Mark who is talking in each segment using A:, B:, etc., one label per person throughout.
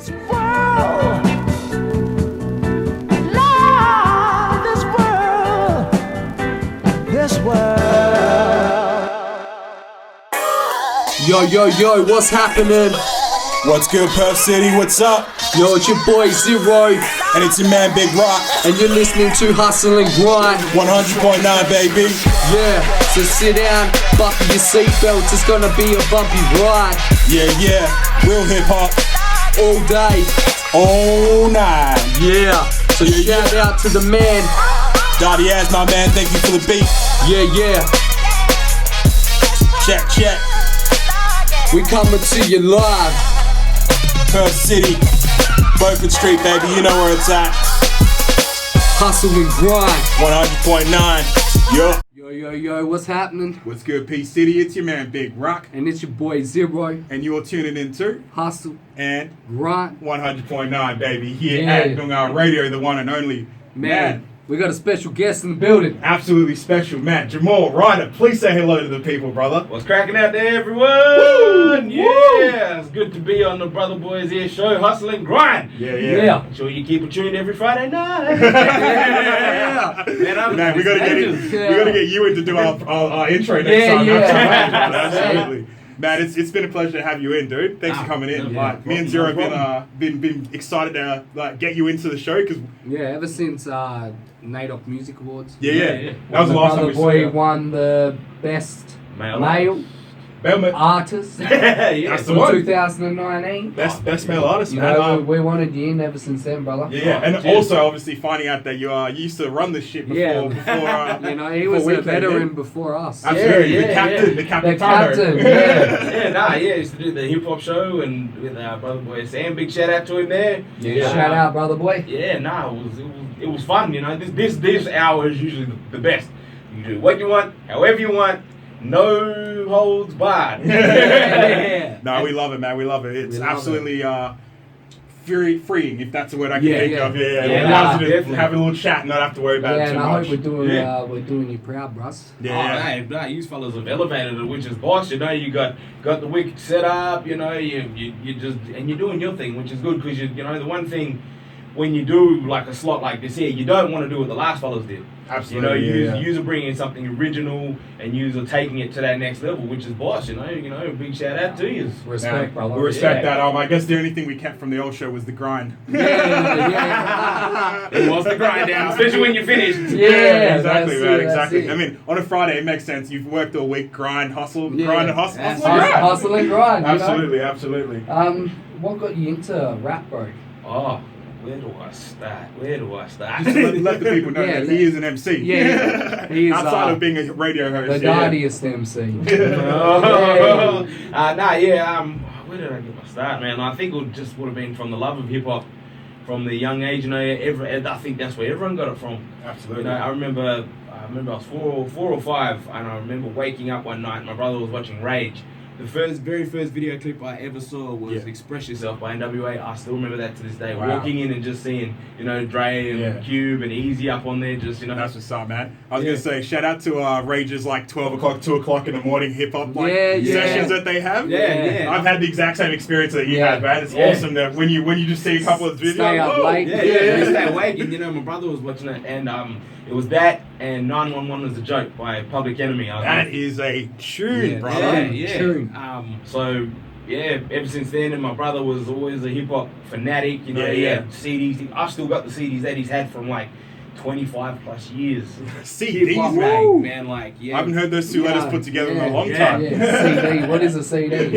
A: this world. Love this world.
B: Yo, what's happening?
C: What's good, Perth City? What's up?
B: Yo, it's your boy Zero,
C: And it's your man, Big Rak.
B: and you're listening to Hustle and Grind.
C: 100.9, baby.
B: Yeah, so sit down, buckle your seatbelts, it's gonna be a bumpy ride.
C: Yeah. Real hip hop
B: All day,
C: all night.
B: yeah. So shout out to the man,
C: Dotty ass, my man. Thank you for the beat.
B: yeah.
C: Check.
B: We coming to you live.
C: Perth City, Beaufort Street, baby. You know where it's at.
B: Hustle and Grind.
C: 100.9. Yo.
B: Yo, what's happening?
C: What's good, P City? It's your man, Big Rak.
B: And it's your boy Zero,
C: And you're tuning into
B: Hustle
C: and
B: Grind.
C: 100.9, baby. Here
B: Yeah.
C: at Noongar Radio, the one and only
B: Man, we got a special guest in the building.
C: Absolutely special, man. Jamal Ryder. Please say hello to the people, brother.
D: What's cracking out there, everyone?
C: Woo!
D: Yeah, it's good to be on the Brother Boys Here show, Hustle and Grind.
B: Yeah.
D: Make sure you keep it tuned every Friday night.
C: Man, we gotta get it.
B: Yeah.
C: We gotta get you in to do our intro next time.
B: Yeah.
C: Absolutely. Man, it's been a pleasure to have you in, dude. Thanks for coming in.
D: no
C: Me and Zero have been excited to get you into the show because
B: Yeah, ever since NAIDOC Music Awards.
C: that was the last time
B: Brother
C: we saw
B: Boy
C: you.
B: won the best
D: Male.
B: male artist
D: Yeah.
C: That's the
B: for
C: one.
B: 2019.
C: Best male artist,
B: You
C: man.
B: know, we wanted you in ever since then, brother.
C: Yeah, and
D: cheers.
C: also obviously finding out that you used to run this shit before.
B: Yeah.
C: before
B: You know, he
C: before
B: was
C: we
B: a
C: came
B: veteran
C: in.
B: before us.
C: Absolutely,
D: Yeah,
C: the captain,
B: The
C: Tano.
B: captain, yeah.
D: I used to do the hip hop show and with our Brother Boy Sam. Big shout out to him there.
B: Shout out, brother boy.
D: Yeah, it was fun, you know. This hour is usually the best. You do what you want, however you want, no holds barred.
B: Yeah.
C: No, we love it, man. We love it. It's
B: We love
C: absolutely freeing, if that's a word I can
B: Yeah,
C: think
B: yeah.
C: of. Yeah,
D: Yeah,
C: we love to
D: definitely.
C: have a little chat and not have to worry about
B: Yeah,
C: it too
B: and I
C: much.
B: hope
C: Yeah.
B: we're doing you proud, bruss.
C: Yeah.
D: Oh, hey, you fellas have elevated it, which is boss. You know, you got the wicked set up. You know, you just and you're doing your thing, which is good because you know the one thing when you do like a slot like this here, you don't want to do what the last fellas did.
C: Absolutely.
D: You know,
C: yeah.
D: you are bringing something original and you are taking it to that next level, which is boss. You know, big shout out to you.
B: Respect,
C: Yeah,
B: brother.
C: we respect
D: Yeah.
C: that. I guess the only thing we kept from the old show was the grind.
B: Yeah.
D: It was the grind down, especially when you finished.
B: Yeah,
C: exactly,
B: that's
C: man.
B: it, that's
C: Exactly.
B: it.
C: I mean, on a Friday, it makes sense. You've worked all week, grind, hustle,
B: Yeah.
C: grind and hustle.
D: That's
C: Hustle and grind.
B: Hustle and grind, you know?
C: Absolutely.
B: What got you into rap, bro?
D: Oh, where do I start?
C: Just let the people know
B: Yeah,
C: that he is an MC.
B: Yeah, he is,
C: Outside of being a radio host.
B: The
C: yeah.
B: dirtiest MC.
D: Where did I get my start, man? I think it just would have been from the love of hip hop, from the young age. You know, I think that's where everyone got it from.
C: Absolutely.
D: You know, I remember I was four or five, and I remember waking up one night. My brother was watching Rage. The very first video clip I ever saw was "Express Yourself" by NWA. I still remember that to this day.
C: Wow.
D: Walking in and just seeing, you know, Dre and Cube and Easy up on there, just, you know.
C: That's what's up, man. I was gonna say, shout out to Rage's like 12 o'clock, 2 o'clock in the morning hip hop sessions that they have.
D: Yeah.
C: I've had the exact same experience that you
B: Yeah.
C: had, man. It's
D: Yeah.
C: awesome that when you just see a couple of videos,
B: Stay up
C: whoa.
B: late.
D: Yeah, we stay awake, and you know, my brother was watching it, and it was that and 911 was a joke by Public Enemy.
C: That is a tune,
B: Yeah,
C: brother.
B: Tune.
D: So yeah, ever since then, and my brother was always a hip hop fanatic. You know, he had CDs. I've still got the CDs that he's had from like 25 plus years.
C: CDs,
D: Hip-hop,
C: man.
D: man, like
C: I haven't heard those two letters put together in a long time.
B: Yeah. CD. What is a CD?
D: Could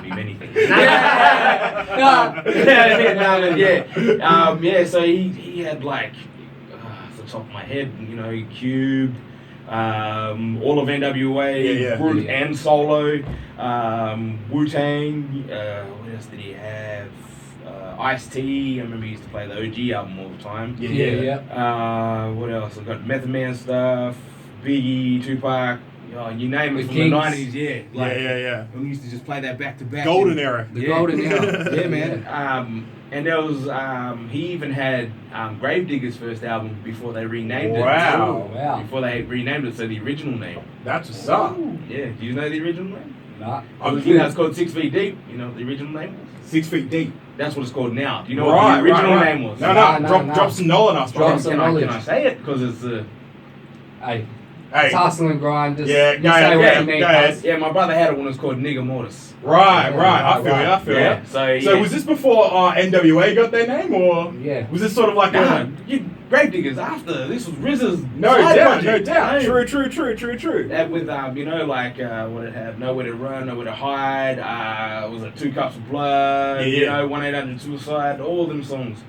D: be many things. So he had like, off the top of my head, you know, Cube, all of NWA, Brute and Solo, Wu-Tang, what else did he have? Ice-T, I remember he used to play the OG album all the time.
B: Yeah.
D: What else? I've got Method Man stuff, Biggie, Tupac, you name it, from
B: Kings.
D: the 90s,
C: Yeah.
D: When we used to just play that back to back.
C: Golden era.
B: The golden era.
D: Yeah, man. And there was, he even had Gravediggers' first album before they renamed it.
C: Wow.
B: Wow.
D: Before they renamed it, so the original name.
C: That's what's up.
D: Yeah, do you know the original name?
E: Nah.
C: I'm
D: You know, it's called 6 Feet Deep. You know what the original name was?
C: 6 feet deep.
D: That's what it's called now. Do you know what the original name was?
C: No, drop some knowledge on us, bro.
E: Drop some knowledge.
D: Can I say it? Because it's
E: Hey.
C: Hey.
E: It's hustle and grind. Just,
C: Yeah,
E: just
C: go
E: say
C: ahead,
E: what
C: go
E: you need.
C: ahead.
E: cuz.
D: yeah, my brother had it when it was called Nigger Mortis.
C: Right.
E: Right,
C: I feel
D: Yeah.
C: you.
D: So
C: So was this before NWA got their name, or
E: Yeah.
C: was this sort of like
D: Nah, Grave Diggers after. This was RZA's
C: No
D: side
C: doubt.
D: project, you know?
C: True.
D: That with you know, like what it had, Nowhere to Run, Nowhere to Hide, was it 2 Cups of Blood,
C: Yeah.
D: you know, 1-800 Suicide, all them songs.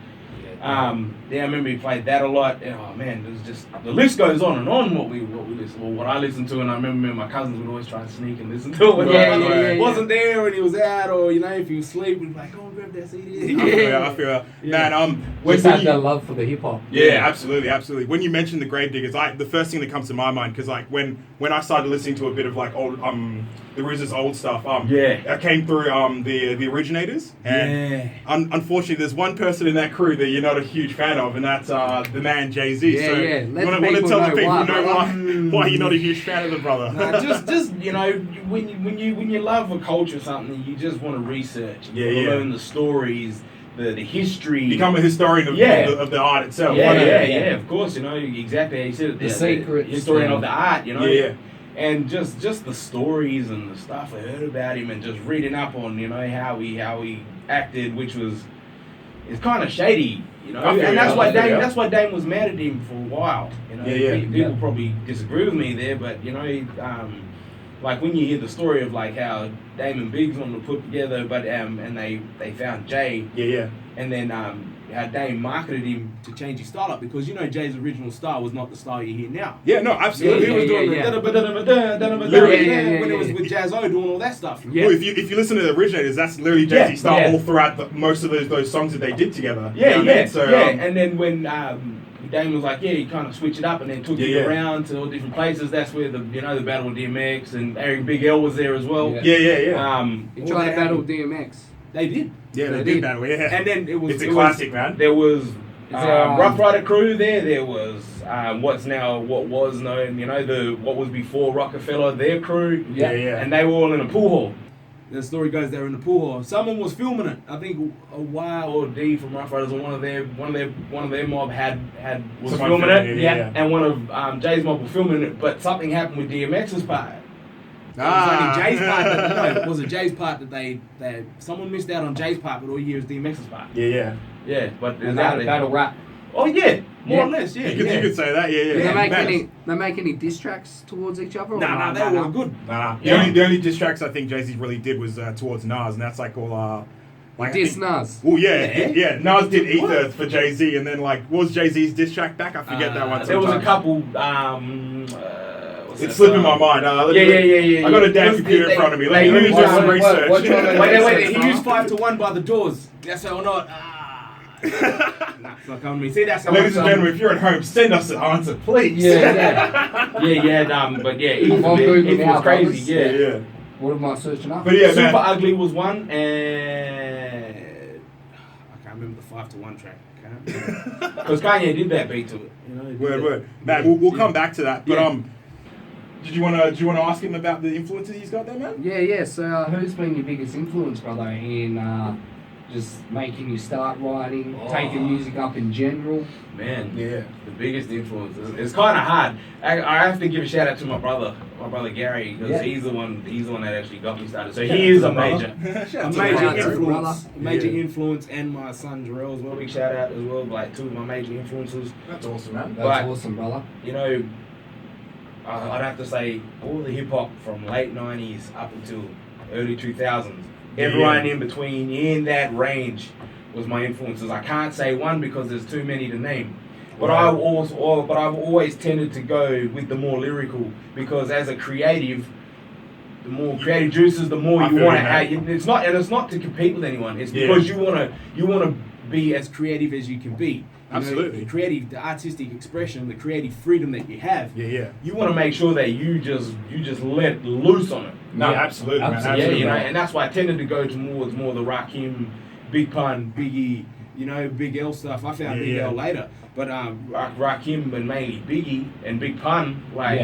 D: Yeah, I remember he played that a lot. And, oh man, there's just the list goes on and on. What we listen, or what I listened to, and I remember me and my cousins would always try to sneak and listen to it. When
E: Yeah,
D: my brother
E: yeah, yeah.
D: wasn't there and he was out, or you know, if he was asleep, we'd be like, "Oh, grab that CD."
C: I feel you.
D: Yeah.
C: Man,
E: Just had that love for the hip hop.
C: Yeah, absolutely. When you mentioned the Grave Diggers, the first thing that comes to my mind, because like when I started listening to a bit of like old the RZA's old stuff, I came through the Originators, and unfortunately, there's one person in that crew that you're not a huge fan of, and that's the man Jay-Z.
E: Yeah,
C: so
E: yeah.
C: you
E: Let
C: want
E: the
C: to
E: people
C: tell the
E: know
C: people
E: why,
C: why you're not a huge fan of the brother.
D: Nah, just you know, when you love a culture or something, you just want to research, learn the stories, the history,
C: Become a historian of the art itself.
D: Yeah, of course, you know exactly how you said it.
E: The secrets,
D: historian of the art, you know.
C: Yeah.
D: And just the stories and the stuff I heard about him, and just reading up on, you know, how he acted, which was it's kind of shady, you know. And that's why Dame was mad at him for a while. You know, people probably disagree with me there, but you know, like when you hear the story of like how Dame and Biggs wanted to put together, but and they found Jay. And then how Dame marketed him to change his style up, because you know Jay's original style was not the style you hear now.
C: Yeah, no, absolutely.
D: He was doing when it was with Jazzo doing all that stuff.
C: Yeah. Well, if you listen to the Originators, that's literally Jay-Z's style all throughout most of those songs that they did together. And then when Dame was like, you kind of switch it up, and then took it around to all different places. That's where the battle with DMX and Eric Big L was there as well.
E: Yeah. He tried to battle DMX.
D: They did.
C: Yeah, they did battle. Yeah.
D: And then
C: it's a classic, man.
D: There was Rough Rider crew there. There was what was known, you know, what was before Rockefeller, their crew.
C: Yeah.
D: And they were all in a pool hall. The story goes they were in the pool hall. Someone was filming it. I think a Y or D from Rough Riders, or one of their mob was filming it. And one of Jay's mob was filming it, but something happened with DMX's part. It was only Jay's part. It was Jay's part that they someone missed out on Jay's part, but all you hear is DMX's part.
C: Yeah.
D: But
E: And battle rap.
D: Oh yeah, more or less. Yeah,
C: you could say that.
E: Did they make any diss tracks towards each other?
D: No, they were all good.
C: The only diss tracks I think Jay-Z really did was towards Nas, and that's like all like
E: Diss Nas.
C: Oh yeah. Nas did Ether for Jay-Z, and then like what was Jay-Z's diss track back? I forget that one.
D: There was a couple.
C: It's slipping my mind. I got a damn computer in front of me. Let me do some research.
D: Wait. He used 5 to 1 by the Doors. That's how or not. Nah, it's not coming to me. See, that's how.
C: Ladies and gentlemen, if you're at home, send us an answer, please.
D: But it was crazy. Yeah.
E: What am I searching up?
C: But yeah,
D: Super Ugly was one, and I can't remember the 5 to 1 track. Because Kanye did that beat to it. You know,
C: word. Man, we'll come back to that. But do you want to ask him about the influences he's got there, man?
E: Yeah. So who's been your biggest influence, brother, in just making you start writing, taking music up in general?
D: Man, the biggest influence. It's kind of hard. I have to give a shout out to my brother Gary, because he's the one that actually got me started. So he is a major influence, and my son Jarrell as well. Big shout out as well, like 2 of my major influences.
C: That's awesome, man.
E: That's awesome, brother.
D: You know, I'd have to say all the hip hop from late 90s up until early 2000s. Everyone in between, in that range, was my influences. I can't say one because there's too many to name. But I've always tended to go with the more lyrical, because as a creative, the more creative juices, the more you want to have. It's not to compete with anyone. It's because you want to be as creative as you can be.
C: Absolutely.
D: The artistic expression, the creative freedom that you have. You want to make sure that you just let loose on it.
C: No, absolutely, man.
D: Yeah, you know, and that's why I tended to go towards more the Rakim, Big Pun, Biggie,
F: you know, Big L stuff. I found Big L later. But
D: Rakim and mainly Biggie and Big Pun, like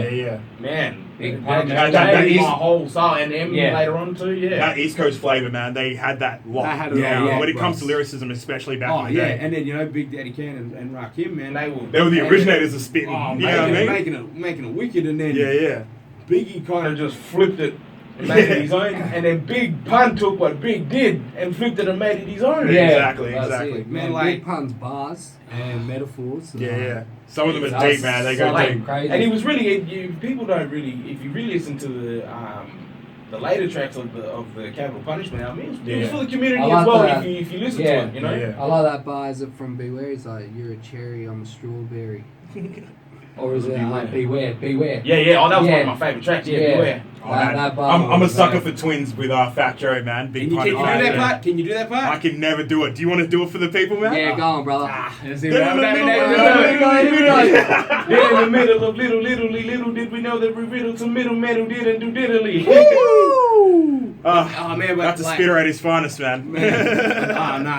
D: man,
E: Big Pun,
D: that is my whole style, and Eminem later on too,
C: That East Coast flavor, man, they had that locked down. When it comes to lyricism, especially back in the day.
F: And then, you know, Big Daddy Kane and Rakim, man,
C: they were the originators of spitting. You know what I mean?
F: Making it wicked, and then Biggie kind of
D: just flipped it and made it his own, and then Big Pun took what Big did and flipped it and made it his own.
C: Exactly.
E: Man, like Big Pun's bars and metaphors.
C: Some of them are deep, man. They go deep.
E: Crazy.
D: And he was really, people don't really, if you really listen to the later tracks of the Capital Punishment album, it was for the community as well. If you listen to it, you know.
E: I like that bar. Is it from Beware? He's like, "You're a cherry, I'm a strawberry." Or is it Beware?
D: Yeah. Oh, that was one of my favorite tracks. Beware.
C: Oh, I'm a sucker for twins with Fat Joe, man. Big
F: Can you do that part? Can you do that part?
C: I can never do it. Do you want to do it for the people, man?
E: Yeah, go on, brother.
D: In the middle of little did we know that we riddled some middle didn't do diddly.
C: Oh man, that's a spitter at his finest, man.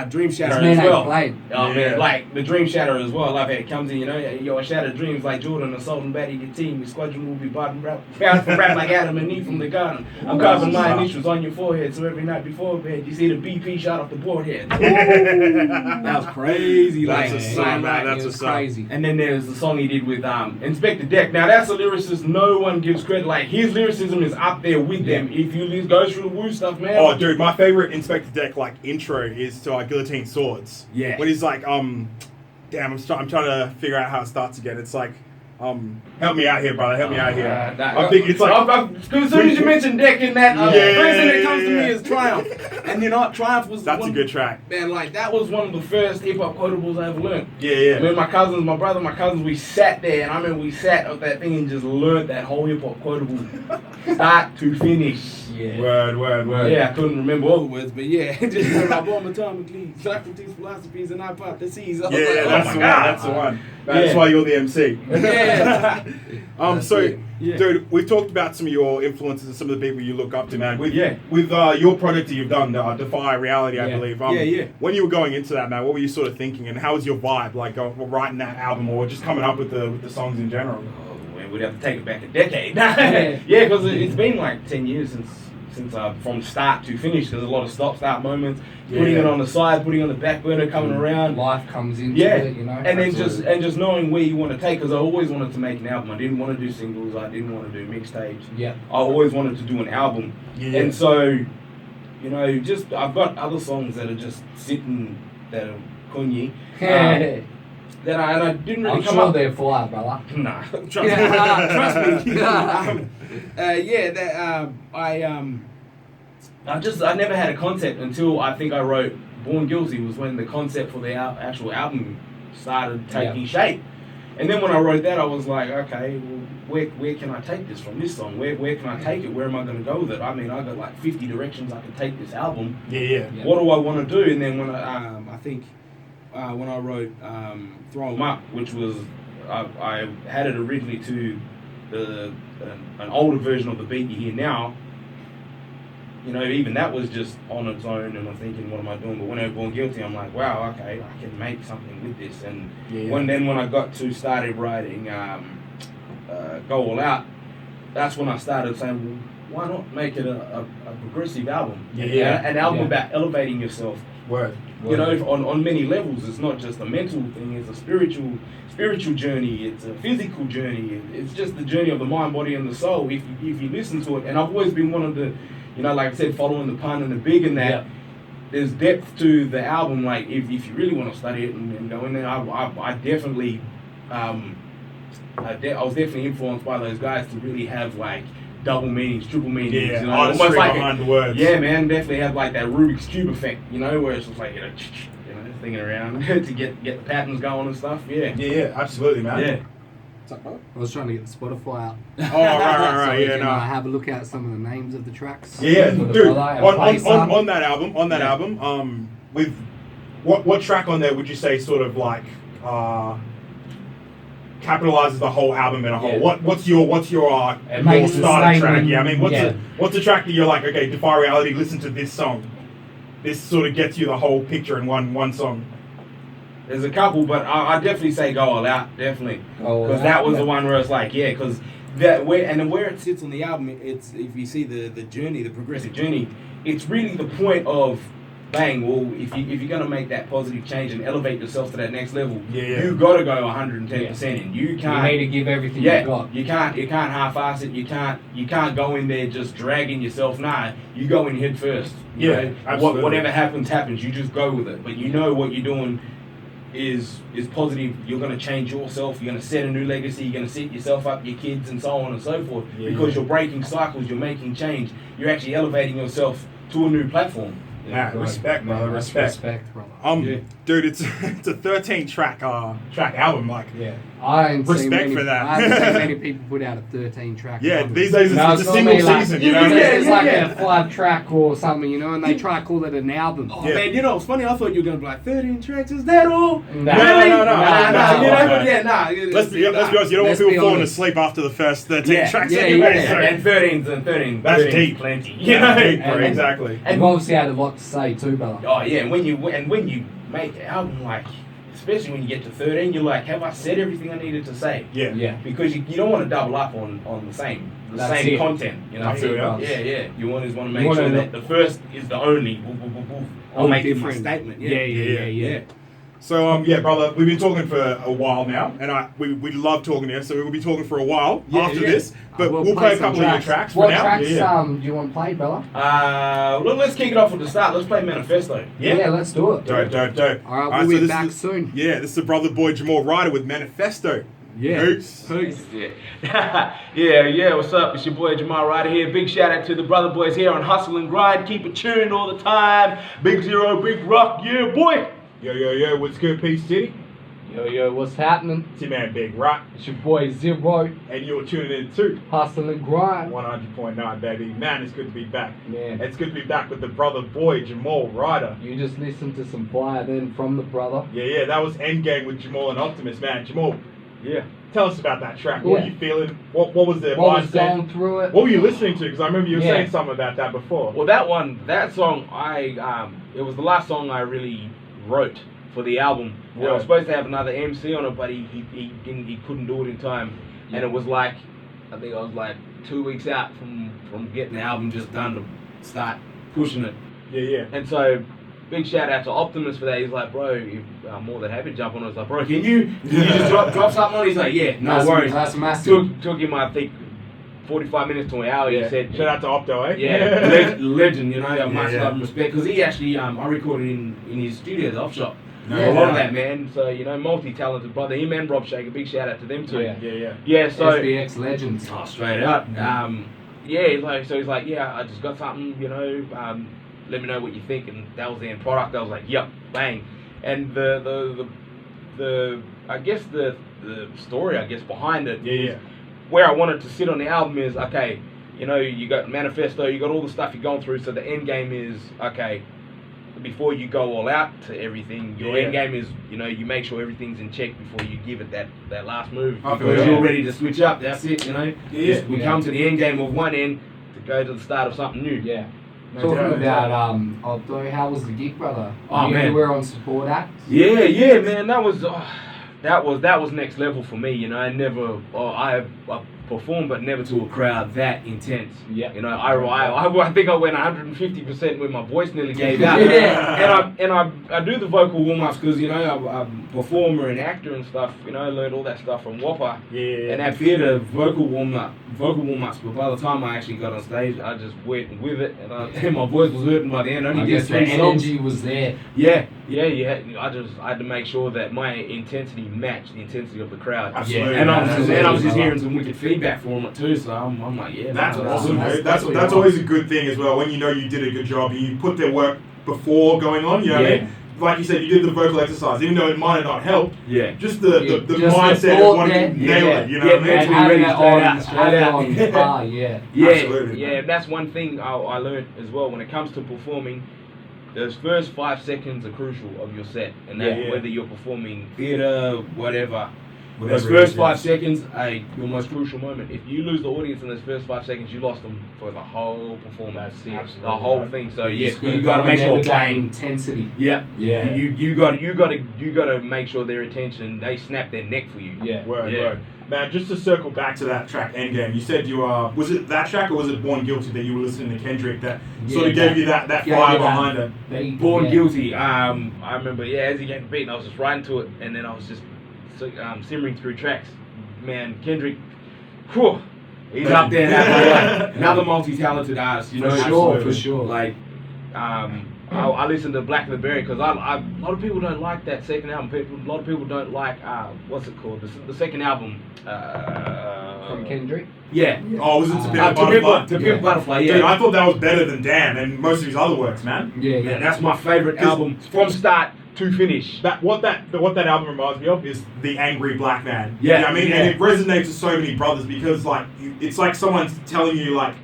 F: Dream Shatter
E: as
F: well.
D: Man, like the Dream Shatter as well. I love how it comes in, you know. Yo, I shatter dreams like Jordan, assaulting Batty your team. Your squadron will be bottom rap, bound for rap like Adam and Eve from the garden. I'm carving my initials on your forehead, so every night before bed, you see the BP shot off the board head.
F: That was crazy.
C: That's a song, man. That's a song.
E: Crazy.
D: And then there's the song he did with Inspector Deck. Now that's a lyricist no one gives credit. Like his lyricism is up there with them. If you go through the Woo stuff, man.
C: Oh, dude, my favorite Inspector Deck like intro is to Guillotine Swords.
F: Yeah.
C: When he's like, damn, I'm trying to figure out how it starts again. It's like, help me out here, brother. Help me out here. I think it's like
D: as soon as you mention Deck in that, first thing that comes to me is Triumph. And you know what? Triumph was
C: a good track.
D: Man, like that was one of the first hip hop quotables I ever learned.
C: Yeah.
D: Me and my cousins, we sat there, and I remember we sat up that thing and just learned that whole hip hop quotable, start to finish.
F: Yeah.
C: Word.
D: Yeah, I couldn't remember all the words,
F: but yeah, just remember I bought atomically, Socrates' philosophies and hypotheses.
C: That's the one. That's why you're the MC.
F: Yeah.
C: Dude, we've talked about some of your influences and some of the people you look up to, man. With your project that you've done, Defy Reality, I believe. When you were going into that, man, what were you sort of thinking, and how was your vibe, like writing that album or just coming up with the songs in general?
D: We'd have to take it back a decade. Because it's been like 10 years since from start to finish. There's a lot of stop-start moments, putting it on the side, putting it on the back burner, coming around.
E: Life comes into it, you know.
D: And then just knowing where you want to take, because I always wanted to make an album. I didn't want to do singles. I didn't want to do mixtapes.
E: Yeah.
D: I always wanted to do an album. Yeah. And so, you know, I've got other songs that are just sitting that are kunyi. And I didn't really come up.
E: They're fly, brother.
D: Nah,
F: trust me.
D: I never had a concept until I think I wrote Born Guilty. Was when the concept for the actual album started taking shape. And then when I wrote that, I was like, okay, well, where can I take this from? This song, where can I take it? Where am I going to go with it? I mean, I got like 50 directions I can take this album.
C: Yeah.
D: What do I want to do? And then when I think. When I wrote Throw 'Em Up, which was, I had it originally to an older version of the beat you hear now. You know, even that was just on its own, and I'm thinking, what am I doing? But when I was Born Guilty, I'm like, wow, okay, I can make something with this. And when I got to started writing Go All Out, that's when I started saying, well, why not make it a progressive album? An album about elevating yourself.
C: Word.
D: You know, on many levels. It's not just a mental thing, it's a spiritual journey, it's a physical journey, it's just the journey of the mind, body, and the soul if you listen to it. And I've always been one of the, you know, like I said, following the pun and the big and that, there's depth to the album. Like, if you really want to study it and go in there, I definitely, I was definitely influenced by those guys to really have, like, double meanings, triple meanings.
C: Yeah,
D: you know,
C: almost like behind the words.
D: Yeah, man, definitely have like that Rubik's Cube effect, you know, where it's just like, you know, thinking around to get the patterns going and stuff.
C: Yeah, absolutely, man.
D: Yeah.
E: What's up, bro? I was trying to get the Spotify out.
C: Oh, right.
E: So we can, have a look at some of the names of the tracks.
C: Yeah, dude. On that album, with what track on there would you say sort of like capitalizes the whole album in a whole? What's your starter track? Yeah, I mean, what's the track that you're like, okay, Defy Reality, listen to this song. This sort of gets you the whole picture in one song.
D: There's a couple, but I definitely say Go All Out, definitely. Because that was the one where it's like, yeah, because where it sits on the album, it's if you see the journey, the progressive journey, it's really the point of, bang, well, if you're gonna make that positive change and elevate yourself to that next level, you gotta go 110% in. You can't.
E: You need to give everything you got.
D: You can't half-ass it. You can't go in there just dragging yourself. Nah, you go in head first. You know?
C: Absolutely.
D: Whatever happens. You just go with it. But you know what you're doing is positive. You're gonna change yourself. You're gonna set a new legacy. You're gonna set yourself up, your kids, and so on and so forth. Because you're breaking cycles. You're making change. You're actually elevating yourself to a new platform.
C: Yeah, respect, brother. Respect,
E: brother.
C: Dude, it's a 13 track album. Like,
E: I ain't
C: respect
E: seen many,
C: for that.
E: I haven't seen many people put out a 13 track.
C: Yeah,
E: album.
C: these days it's a single season. You know,
E: it's like a 5 track or something, you know, and they try to call it an album.
F: Oh man, you know, it's funny. I thought you were gonna be like 13 tracks. Is that all?
C: No. Let's be honest. You don't want people falling asleep after the first 13 tracks anyway. So.
D: And 13's
C: That's
D: 13's
C: deep.
D: plenty.
C: Yeah, deep, bro. Exactly.
E: And you've obviously had a lot to say too, brother.
D: Oh yeah, and when you make an album, like, especially when you get to 13, you're like, have I said everything I needed to say?
E: Yeah.
D: Because you don't want to double up on the same content. You know,
C: I feel ya.
D: Yeah. You want to make sure that the first is the only.
E: All
D: make it my
E: different
D: statement.
E: Yeah.
C: So brother, we've been talking for a while now, and we love talking here. So we'll be talking for a while after this. But we'll play a couple of your tracks for now.
E: What tracks do you want to play, brother?
D: Let's kick it off with the start. Let's play Manifesto.
E: Yeah, let's do it.
C: Dope.
E: All right, we'll be back soon.
C: Yeah, this is the brother boy Jamahl Ryder with Manifesto.
E: Yeah.
C: Peace.
D: Yeah. What's up? It's your boy Jamahl Ryder here. Big shout out to the brother boys here on Hustle and Grind. Keep it tuned all the time. Big Zero Big Rak. Yeah, boy.
C: Yo. What's good, Peace City?
E: Yo, what's happening?
C: It's your man Big Rak.
E: It's your boy Zero.
C: And you're tuning in to
E: Hustle and Grind
C: 100.9, baby. Man, it's good to be back.
E: Man.
C: It's good to be back with the brother boy Jamahl Ryder.
E: You just listened to some fire then from the brother.
C: Yeah, that was Endgame with Jamahl and Optimus, man. Jamahl, tell us about that track. What were you feeling? What was the
E: What was
C: mindset?
E: going through it?
C: What were you listening to? Because I remember you were saying something about that before.
D: Well, that song, it was the last song I really wrote for the album. I was supposed to have another MC on it, but he couldn't do it in time. And it was like, I think I was like 2 weeks out from getting the album just done to start pushing it.
C: Yeah.
D: And so, big shout out to Optimus for that. He's like, bro, I'm more than happy to jump on it. I was like, bro, can you just drop something on it? He's like, yeah, no worries.
E: That's massive.
D: Took him, I think, 45 minutes to an hour. He said,
C: shout out to Opto, eh?
D: Yeah, legend, you know, I much love and respect. Because he actually, I recorded in his studio, the Off Shop. A lot of that, man. So, you know, multi-talented brother. Him and Rob Shaker, big shout out to them too. Yeah, so
E: SBX legends.
D: Oh, straight up. He's like, yeah, I just got something, you know, let me know what you think. And that was the end product. I was like, yep, bang. And the I guess the story, I guess, behind it, where I wanted to sit on the album is, okay, you know, you got Manifesto, you got all the stuff you're going through, so the end game is, okay, before you go all out to everything, your end game is, you know, you make sure everything's in check before you give it that last move. Because you're ready to switch up, that's it, you know. We come to the end game of one end to go to the start of something new.
E: Yeah. Talking about Opto, how was the gig, brother?
D: Oh, man.
E: You were on support act?
D: Yeah, man, that was next level for me, you know. I performed, but never to a crowd that intense.
E: Yeah.
D: You know, I think I went 150% when my voice nearly gave out. And I do the vocal warm-ups because, you know, I'm a performer and actor and stuff. You know, I learned all that stuff from Whopper. And at theatre, vocal warm-ups. But by the time I actually got on stage, I just went with it, and my voice was hurting by the end.
E: I guess the energy was there.
D: Yeah. I had to make sure that my intensity matched the intensity of the crowd.
C: Absolutely.
D: And I was just hearing some wicked feedback from it too. So I'm like, yeah.
C: That's awesome. That's always a good thing as well. When you know you did a good job, you put their work before going on. You know what I mean? Like you said, you did the vocal exercise, even though it might have not helped. Just the mindset of wanting to nail it. You know what I mean?
D: Mentally ready straight out.
C: Absolutely.
D: Yeah. That's one thing I learned as well when it comes to performing. Those first 5 seconds are crucial of your set, and that whether you're performing theatre, whatever, Those
G: Whatever it
D: first
G: is,
D: 5
G: yeah.
D: seconds, your most crucial moment. If you lose the audience in those first 5 seconds, you lost them for the whole performance.
F: Absolutely.
D: The whole thing. So yeah,
E: Just gotta
D: you got to make sure
E: that
D: playing.
E: intensity.
D: Yeah,
G: Yeah.
D: You got to make sure their attention. They snap their neck for you.
E: Yeah.
C: Word. Man, just to circle back to that track Endgame, you said you was it that track or was it Born Guilty that you were listening to Kendrick that sort of gave you that fire behind it?
D: Born Guilty. I remember, as he gave the beat, and I was just riding to it, and then I was just simmering through tracks. Man, Kendrick, whew, he's up there. Another multi-talented artist, you know.
E: For sure.
D: Like, I listened to Black the Berry because a lot of people don't like that second album. A lot of people don't like what's it called? The second album.
E: From Kendrick.
D: Yeah.
C: Oh, was it To Pimp a Butterfly?
D: To Pimp a Butterfly, yeah.
C: Dude, I thought that was better than Damn and most of his other works, man.
E: Yeah,
D: Man, that's my favorite album from start to finish.
C: What that album reminds me of is the angry black man.
D: Yeah,
C: You know what I mean?
D: yeah.
C: And it resonates with so many brothers because like it's like someone's telling you like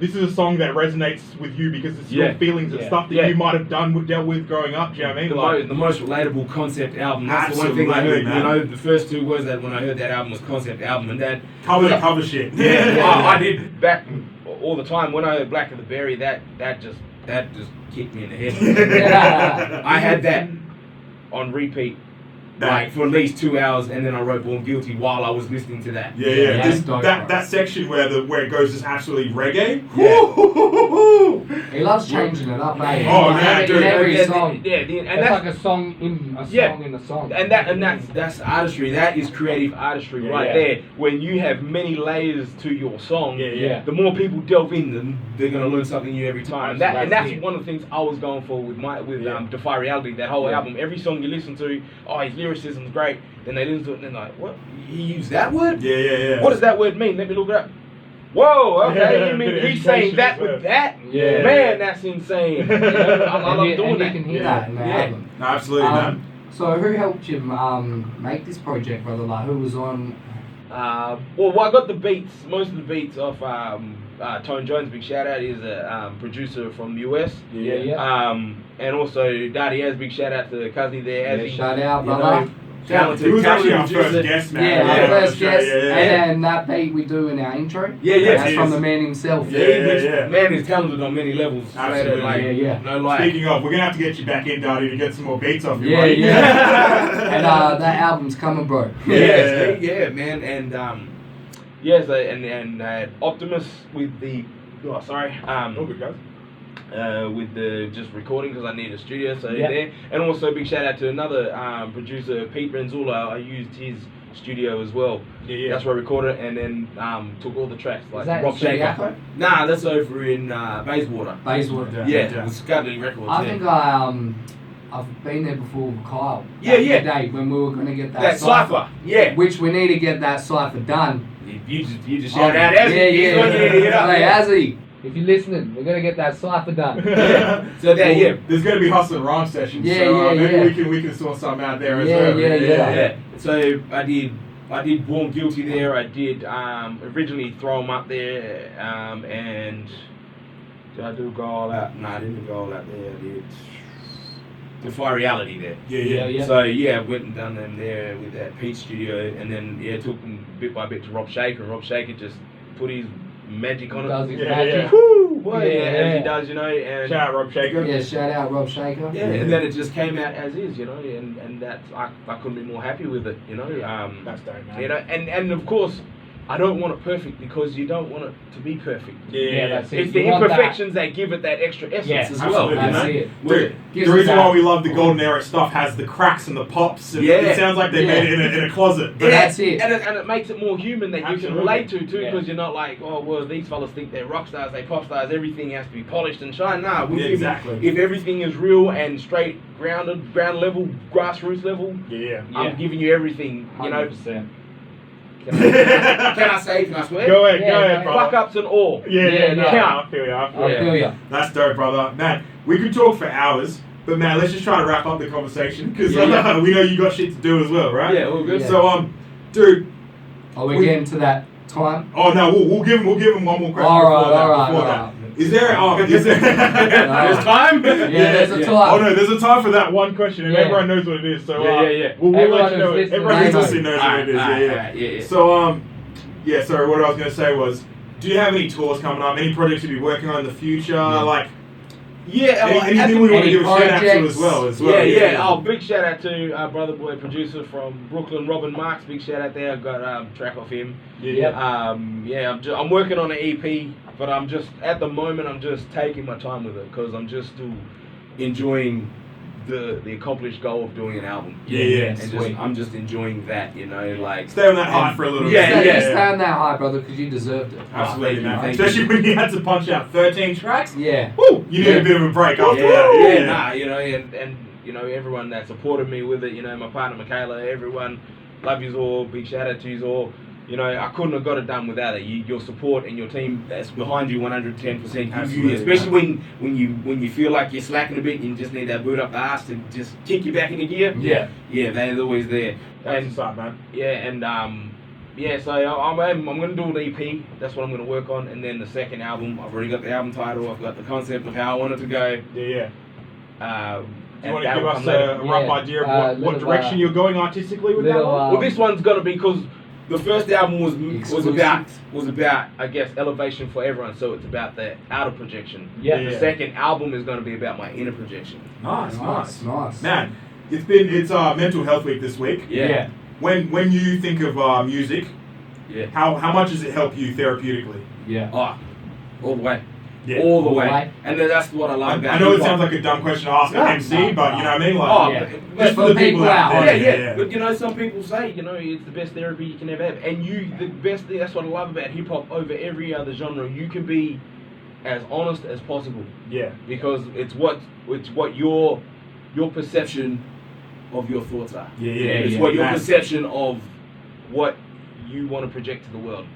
C: this is a song that resonates with you because it's your feelings and stuff that you might have dealt with growing up. Do you know what I mean?
D: The most relatable concept album. That's the one thing I heard.
C: Man.
D: You know, the first 2 words that when I heard that album was concept album, and that
C: cover shit.
D: I did back all the time when I heard Black of the Berry. That just kicked me in the head. I had that on repeat. Like for at least 2 hours, and then I wrote Born Guilty while I was listening to that.
C: Yeah.
E: That's dope,
C: that section where it goes just absolutely reggae.
E: Yeah. He loves changing it up, mate.
C: Oh, man, dude.
E: In every song.
D: and
E: It's
D: that's
E: like a song in a song in a song.
D: And that's artistry. That is creative artistry right there. When you have many layers to your song, the more people delve in, they're gonna learn something new every time. And that's one of the things I was going for with Defy Reality. That whole album, every song you listen to, his lyricism's great. Then they listen to it and they're like, what? He used that word?
C: Yeah.
D: What does that word mean? Let me look it up. Whoa, okay. You mean he's saying that with that?
E: Yeah.
D: Man, that's insane. You know, I love doing that.
E: You can hear that in the album.
C: No, absolutely, man.
E: So who helped you make this project, brother? Like who was on?
D: Well, I got the beats, most of the beats off Tone Jones. Big shout out. He's a producer from the US. And also Daddy has big shout out to Kazi there.
E: Shout out, brother.
D: Talented.
C: He was actually our
D: producer.
C: first guest, man.
E: Yeah, our first guest.
C: Yeah.
E: And then that beat we do in our intro. That's from the man himself.
C: Yeah.
D: Man is talented on many levels.
C: Absolutely.
D: No lie.
C: Speaking of, we're gonna have to get you back in, Daddy, to get some more beats off you,
E: Yeah,
C: buddy.
E: yeah. And that album's coming, bro.
D: Yeah, man. And so and Optimus with the
C: all good, guys.
D: with the just recording because I need a studio, so there. And also big shout out to another producer, Pete Renzula. I used his studio as well. That's where I recorded and then took all the tracks like Rob Shaker. Nah, that's over in Bayswater.
E: Bayswater.
D: With Scuddly Records.
E: I think I've been there before with Kyle.
D: Yeah.
E: The day when we were gonna get that
D: cipher. Yeah.
E: Which we need to get that cipher done.
D: You just shout out Azzy.
E: Hey, Azzy. If you're listening, we're gonna get that cipher done.
D: So there,
C: There's gonna be hustle and rhyme sessions. Maybe we can sort something out there as well.
E: Yeah.
D: So I did Born Guilty there. I did originally Throw 'Em Up there. And did I do Go All Out? No, I didn't go all out there. I did Defy Reality there.
E: Yeah.
D: So I went and done them there with that Pete studio, and then took them bit by bit to Rob Shaker. And Rob Shaker just put his magic on it.
E: Does his magic.
D: Woo! Boy, as he does, you know. And
C: Shout out Rob Shaker.
E: Yeah, shout out Rob Shaker.
D: Yeah, and then it just came out as is, you know, and that's I couldn't be more happy with it, you know.
C: That's dope, man.
D: You know, and of course, I don't want it perfect because you don't want it to be perfect.
E: Yeah, that's it.
D: It's the imperfections that give it that extra essence as well.
C: Absolutely,
D: You know?
E: That's it.
C: Dude, the reason why we love the golden era stuff has the cracks and the pops. And it sounds like they made it in a closet.
E: But that's it.
D: And it makes it more human that you can relate to too, because you're not like, oh well, these fellas think they're rock stars, they pop stars, everything has to be polished and shine. Nah, if everything is real and straight, ground level, grassroots level, I'm giving you everything, you know.
E: 100%.
D: Can I say? Can I swear?
C: Go ahead, brother.
D: Fuck ups and all.
C: I feel you. That's dope, brother. Man, we could talk for hours, but man, let's just try to wrap up the conversation because we know you got shit to do as well, right?
D: Yeah, all good.
C: So, dude.
E: Are we getting to that time?
C: Oh no, we'll give him one more question
E: All right.
C: before that. Is there
D: There's time.
E: There's a
C: Oh
E: time.
C: no, there's a time for that one question, and
E: Yeah.
C: everyone knows what it is. So
D: Yeah.
C: we'll
E: Everyone
C: let you know.
E: who's
C: Everyone who's
E: listening
C: listening knows what it is.
D: Yeah.
C: So sorry. What I was going to say was, do you have any tours coming up? Any projects you'll be working on in the future? Like, anything we want to give a shout out to as well.
D: Yeah. Oh, big shout out to our brother boy producer from Brooklyn, Robin Marks. Big shout out there. I got a track off him. I'm working on an EP, but I'm just at the moment I'm just taking my time with it because I'm just still enjoying the accomplished goal of doing an album. And I'm just enjoying that, like
C: stay on that high for a little bit.
E: Stay on that high, brother, because you deserved it.
C: Absolutely, man.
D: Thank
C: Especially
D: you.
C: when you had to punch out 13 tracks.
E: Yeah.
C: Woo! You need a bit of a break after that.
D: And everyone that supported me with it, my partner Michaela, everyone, love you all, big shout out to you all. I couldn't have got it done without it. Your support and your team that's behind you 110%.
C: Absolutely.
D: Especially when you feel like you're slacking a bit and you just need that boot up the ass to just kick you back into gear.
E: Yeah.
D: Yeah, they're always there.
C: That's what's up, man.
D: So I'm going to do an EP. That's what I'm going to work on. And then the second album, I've already got the album title. I've got the concept of how I want it to go.
C: Yeah. Do you want to
D: that
C: give
D: will
C: us
D: come
C: a
D: later.
C: rough idea of what direction you're going artistically with that
E: little,
C: one?
D: Well, this one's going to be because the first album was
E: Exclusive.
D: about I guess elevation for everyone. So it's about the outer projection.
E: Yeah.
D: The second album is going to be about my inner projection.
C: Nice.
E: Nice.
C: Man, it's Mental Health Week this week.
D: Yeah.
C: When you think of music, how much does it help you therapeutically?
E: Yeah.
D: Oh, all the way.
C: Yeah.
D: All the
E: All the
D: way.
E: way.
D: And then that's what I love about
C: I know it
D: hip-hop.
C: sounds like a dumb question to ask an MC, but you know what I mean? Like,
D: Oh,
C: just for the people out there.
D: Yeah. But some people say, it's the best therapy you can ever have. And the best thing, that's what I love about hip hop over every other genre. You can be as honest as possible.
C: Yeah.
D: Because it's what your perception of your thoughts are. It's what your perception of what you want to project to the world.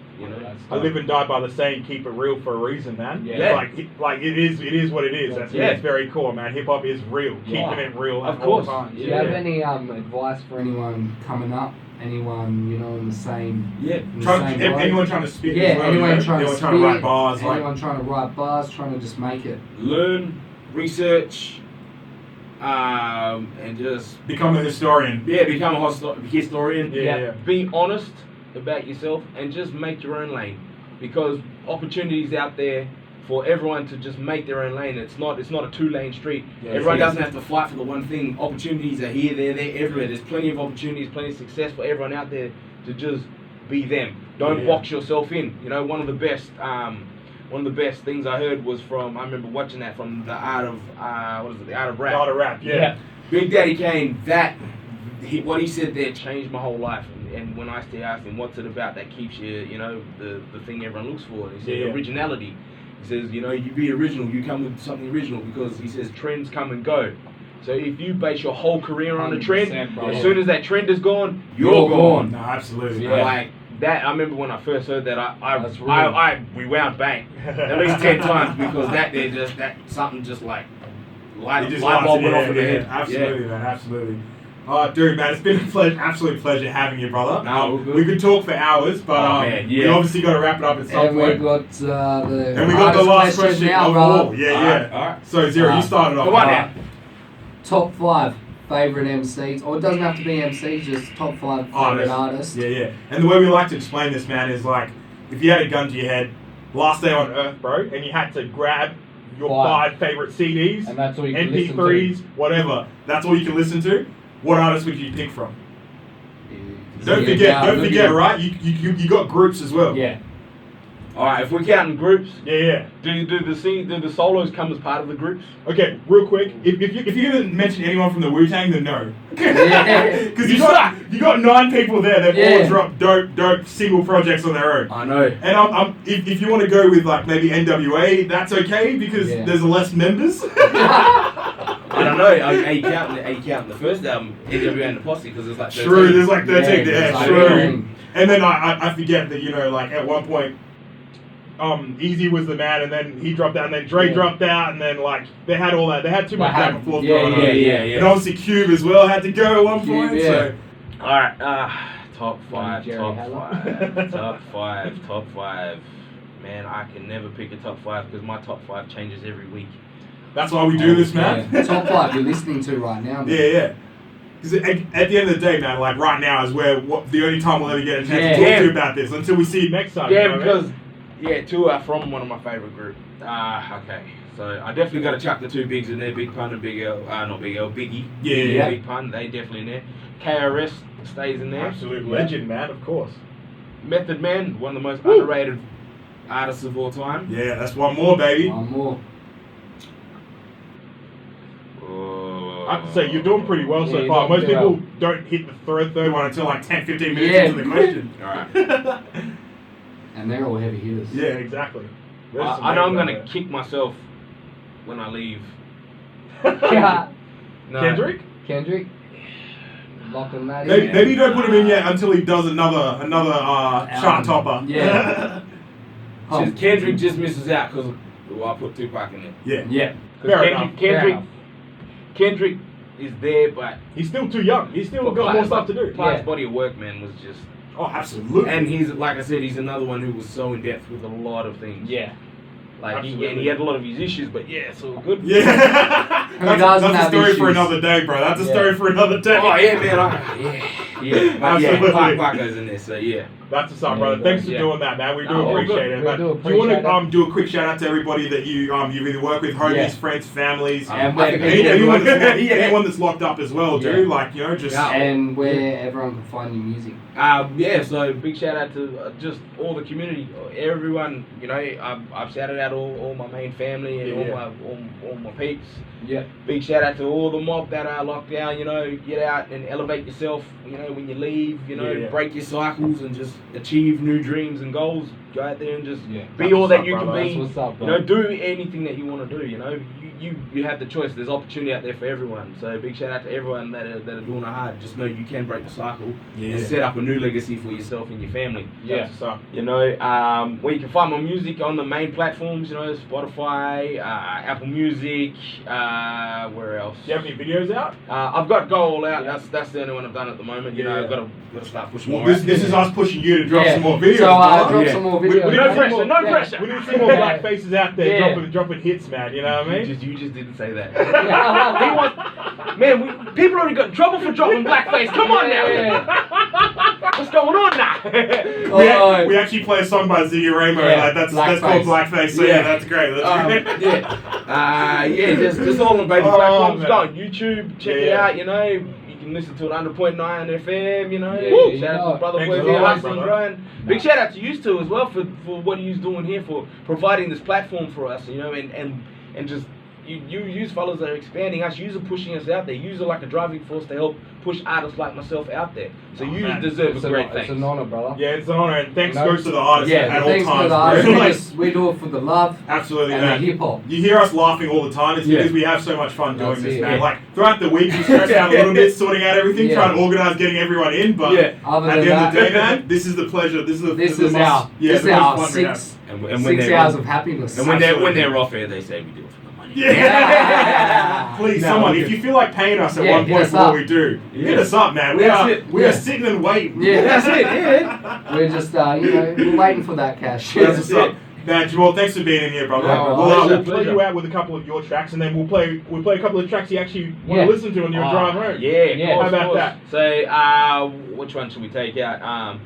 C: I live and die by the saying, keep it real for a reason, man.
D: Yeah.
C: Like it is what it is. It's very cool, man. Hip hop is real. Keeping it real
D: Of
C: all
D: course.
C: the time.
E: Do you have any advice for anyone coming up? Anyone, in the same...
C: Anyone trying to spit
E: Yeah,
C: as well,
E: anyone trying to
C: trying to write bars.
E: Anyone trying to write bars, trying to just make it.
D: Learn, research, and just...
C: Become a historian.
D: Yeah, become a historian.
C: Yeah.
D: Be honest about yourself and just make your own lane, because opportunities out there for everyone to just make their own lane. It's not a 2-lane street. Everyone doesn't have to fight for the one thing. Opportunities are here, they're everywhere. There's plenty of opportunities, plenty of success for everyone out there to just be them. Don't box yourself in. One of the best things I heard was from, I remember watching that from the Art of The Art of Rap.
C: Art of Rap, yeah.
D: Big Daddy Kane, what he said there changed my whole life. And when I asked him, what's it about that keeps you, the thing everyone looks for? And he said, originality. He says, you be original, you come with something original, because he says trends come and go. So if you base your whole career on a trend, as soon as that trend is gone, you're gone.
C: No, absolutely.
D: Like that, I remember when I first heard that, I rewound back at least 10 times, because that something just like light bulb went off in the head.
C: Absolutely, man, absolutely. Dude, man, it's been an absolute pleasure having you, brother.
D: No,
C: we could talk for hours, but we obviously got to wrap it up at some
E: And
C: point.
E: we've got
C: the last question
E: now,
C: of
E: brother.
C: all. Yeah.
D: All right.
C: So, Zero, you started off.
D: Come on now.
E: Top 5 favourite MCs, or it doesn't have to be MCs, just top 5 favourite artists.
C: Yeah. And the way we like to explain this, man, is like, if you had a gun to your head, last day on Earth, bro, and you had to grab your 5 favourite CDs,
E: and that's all you can
C: MP3s,
E: listen
C: whatever, that's all you can listen to. What artist would you pick from?
E: to.
C: Don't forget, right? You got groups as well.
E: Yeah.
D: All right, if we're counting groups,
C: Yeah.
D: do the solos come as part of the groups?
C: Okay, real quick. If you didn't mention anyone from the Wu-Tang, then no.
E: Yeah.
C: Because you got 9 people there. They've all dropped dope single projects on their own.
D: I know.
C: And if you want to go with like maybe NWA, that's okay because there's less members.
D: I don't know. Are you counting the first album, NWA and the Posse, because there's like 13.
C: True, there's like 13 there.
E: like
C: True.
E: 13.
C: And then I forget that like at one point, Easy was the man, and then he dropped out, and then Dre dropped out, and then like they had all that. They had too much back and forth going on.
D: Yeah.
C: And obviously Cube as well had to go at one point. So.
D: All right. Top 5.
E: Jerry
D: Top
E: Heller.
D: 5. Top 5. man, I can never pick a top 5 because my top 5 changes every week.
C: That's why we do this, man.
E: Yeah. Top 5 you're listening to right now, man.
C: Yeah. Because at the end of the day, man, like right now is where the only time we'll ever get a chance to
D: Yeah.
C: talk to you about this until we see you next time.
D: Yeah,
C: you know what I mean?
D: because 2 are from one of my favourite groups. Okay. So I definitely got to chuck the 2 bigs in there, Big Pun and Big L. Not Big L, Biggie.
C: Yeah.
D: Big Pun, they definitely in there. KRS stays in there.
C: Absolute legend, man, of course.
D: Method Man, one of the most underrated artists of all time.
C: Yeah, that's one more, baby.
E: One more.
C: I have to say, you're doing pretty well so
E: Yeah,
C: far.
E: you're
C: Most
E: doing
C: people
E: well.
C: don't hit the third one until like 10, 15 minutes
E: Yeah.
C: into the question.
D: Alright.
E: And they're all heavy hitters.
C: Yeah, exactly. There's some
D: I know I'm
C: names
D: going
C: out
D: to kick myself when I leave.
E: Yeah.
D: No.
C: Kendrick?
E: Kendrick. Locking that
C: Maybe,
E: in.
C: maybe you don't put him in yet until he does another chart topper.
E: Yeah.
D: Just Kendrick just misses out because I put Tupac in there.
C: Yeah.
E: Yeah.
C: Fair enough.
D: Kendrick is there, but
C: He's still too young. He's still got more stuff to do.
D: Platt's body of work, man, was just.
C: Oh, absolutely.
D: And he's, like I said, he's another one who was so in depth with a lot of things.
E: Yeah.
D: Like he had a lot of his issues, but yeah, it's all good.
C: Yeah. that's a
E: have
C: story for
E: issues?
C: another day, bro. That's a
E: Yeah.
C: story for another day.
D: Oh yeah, man. But
C: Absolutely.
D: Pac goes in there, so yeah.
C: That's what's up,
E: Yeah,
C: brother. Thanks for
D: yeah.
C: doing that, man. We do
D: No, all
C: appreciate
D: good.
C: it.
E: We
C: But
E: do
C: do you want
E: appreciate
C: to
E: it.
C: do a quick shout out to everybody that you've either worked with, homies,
E: Yeah.
C: friends, families,
E: And
D: I think
C: anyone,
D: everyone-
C: anyone that's locked up as well, dude.
E: Yeah.
C: Like, you know, just
E: And where everyone can find your music.
D: Yeah, so big shout out to just all the community, everyone. You know, I've shouted out all my main family and all my peeps.
E: Yeah.
D: Big shout out to all the mob that are locked down. You know, get out and elevate yourself. You know, when you leave, you know, break your cycles and just achieve new dreams and goals. Go out there and just be
C: That's
D: all
C: what's
D: that
C: up,
D: you
C: brother.
D: can
E: That's
D: be.
E: what's up,
D: You
E: bro.
D: know, do anything that you want to do. You know, you have the choice. There's opportunity out there for everyone. So big shout out to everyone that are doing it hard. Just know you can break the cycle and set up a new legacy for yourself and your family.
C: That's what's up.
D: You know, where you can find my music on the main platforms. You know, Spotify, Apple Music. Where else?
C: Do you have any videos out?
D: I've got Go All Out. That's the only one I've done at the moment. You know,
C: Yeah.
D: I've got to start pushing
C: Well,
D: more.
C: this is us pushing you to drop
E: Yeah.
C: some more videos.
E: So
C: bro.
E: drop
D: Yeah.
E: some more
C: We
E: videos.
C: need
D: No
C: some
D: pressure,
C: more-
D: no pressure.
C: We need to see more black faces out there
D: Yeah.
C: dropping hits, man. You know what I mean?
D: You just didn't say that. Man, people already got in trouble for dropping blackface. Come on now. What's going on now?
C: We actually play a song by Ziggy Ramo.
E: Yeah,
C: Like, that's called Blackface. So yeah, that's great. That's great.
D: Just all on baby
C: Oh,
D: platforms.
C: man.
D: Go on YouTube, check it
C: Yeah.
D: out. You know, you can listen to it 100.9 FM. You know,
E: Yeah,
D: shout out to Brother
C: Thanks
D: Boy
C: a
D: here,
C: lot,
D: Hustle'n'Grind.
C: brother.
D: Big shout out to you two as well for what you're doing here, for providing this platform for us. You know, and just. You use fellas that are expanding us, you are pushing us out there, you are like a driving force to help push artists like myself out there. So you
C: man.
D: deserve
E: It's
D: a great
E: It's
D: thanks.
E: an honor, brother.
C: Yeah, it's an honor, and thanks
E: No.
C: goes to the artists
E: Yeah,
C: at all
E: thanks
C: times.
E: to the
C: bro.
E: artists. We do it for the love
C: Absolutely,
E: and the
C: man.
E: hip hop.
C: You hear us laughing all the time. It's
E: Yeah.
C: because we have so much fun doing
E: That's
C: this,
E: it,
C: man.
E: yeah.
C: Like throughout the week, we stress out a little bit, sorting out everything,
E: Yeah.
C: trying to organize getting everyone in. But
D: Yeah.
E: Other
C: at
E: than
C: the end of the
E: that,
C: day, man, this is the pleasure. This is the
E: this
C: the
E: is
C: most-
E: our
C: yeah,
E: this
C: the
E: is
C: most
E: our
C: fun we have.
E: 6 hours of happiness.
D: And when
C: Absolutely.
D: they're off air, they say we do it for the money.
C: Yeah. Please,
E: No,
C: someone,
E: we
C: if
E: do.
C: you feel like paying us at
E: Yeah,
C: one
E: hit
C: point
E: us
C: for what
E: up.
C: we do,
D: Yeah.
C: hit us up, man. We
D: That's
C: are
D: it.
C: we
E: Yeah.
C: are sitting and waiting.
E: Yeah,
D: That's it, yeah.
E: We're just we're waiting for that cash.
C: That's what's up. Man, Jamahl, thanks for being in here, brother.
E: No,
C: we'll
D: pleasure,
C: play
D: pleasure.
C: you out with a couple of your tracks, and then we'll play a couple of tracks you actually want
E: Yeah.
C: to listen to on your drive home.
D: Yeah,
C: How about that?
D: So, which one should we take out?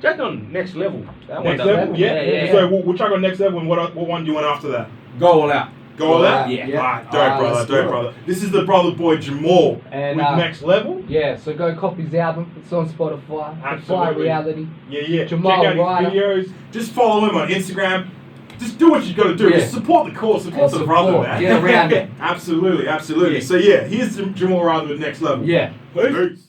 D: Check on Next Level. That one
C: Next
D: does
C: level,
D: it.
C: yeah. So we'll try on next level. And what one do you want after that?
D: Go All Out.
C: Go all that?
D: Yeah.
C: Alright, dope, brother,
E: let's do
C: dope,
E: it.
C: brother. This is the brother boy Jamahl
E: And,
C: with Next Level.
E: Yeah, so go copy his album. It's on Spotify. The Fly
C: Absolutely.
E: Reality.
C: Yeah.
E: Jamahl
C: Check out
E: Ryder.
C: his videos. Just follow him on Instagram. Just do what you got to do.
E: Yeah.
C: Just support the cause, support
E: And
C: the brother,
E: support.
C: man.
E: Get around it.
C: Absolutely.
D: Yeah.
C: So yeah, here's Jamahl Ryder with Next Level.
E: Yeah.
C: Peace.